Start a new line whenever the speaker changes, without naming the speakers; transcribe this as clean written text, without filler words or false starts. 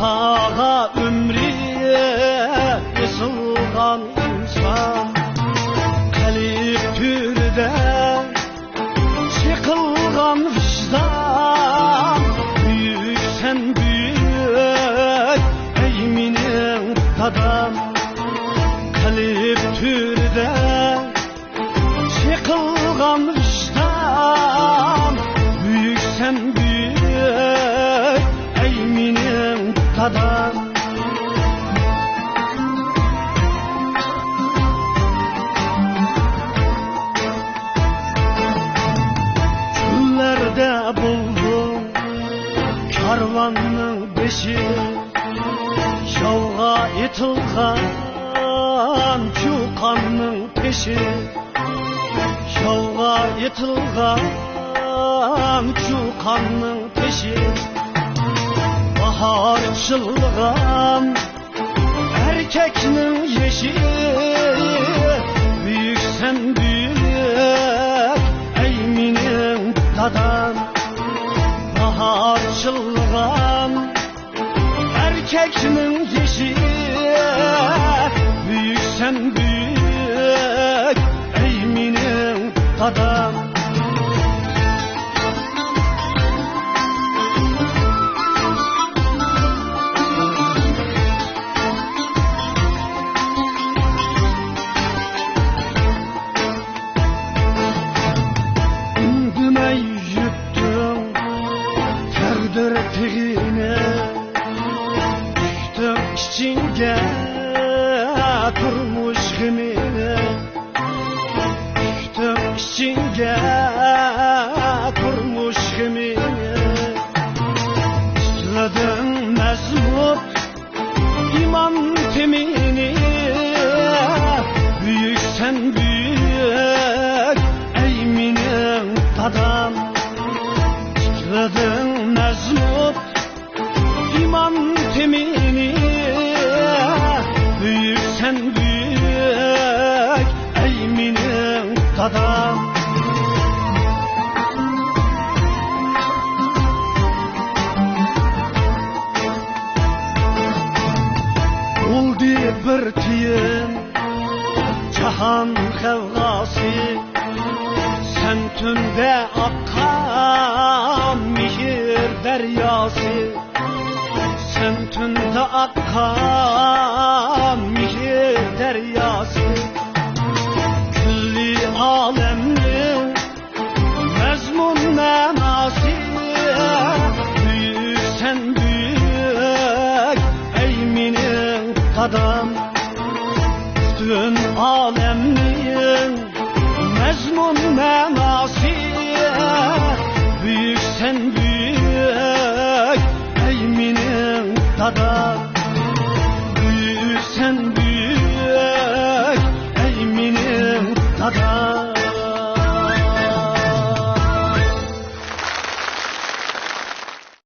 Sağa ömriye yazılgan insan, kalip türde çıkılgan vicdan. Büyük sen büyük ey minin dadam, kalip türde çıkılgan vicdan. Büyük sen büyük ey minin dadam. Küllerde buldum karvanın beşi, yolga yıtılgan çukanın peşi. Yolga yıtılgan çukanın peşi. Bahar çılgan erkeknin yeşi. Büyük sen büyük ey minin dadam, bahar çılgan erkeknin yeşi. Büyük sen büyük ey minin dadam. Dörtüğüne düştüm içince durmuş gümüne. Düştüm içince durmuş gümüne. Üstledim mezmut iman temini. Büyük sen büyük ey minin dadam, üstledim mezmut iman temini. Büyük sen büyük ey minin dadam. Oldu bir tiyin cahan kavgası, sen tünde akkan mihir deryası. Sen tünde akkan mihir deryası. Külli alemnin mezmun menası. Büyük sen büyük ey minin dadam, bütün alemnin mezmun menası. Büyük sen büyük ey minin dadam.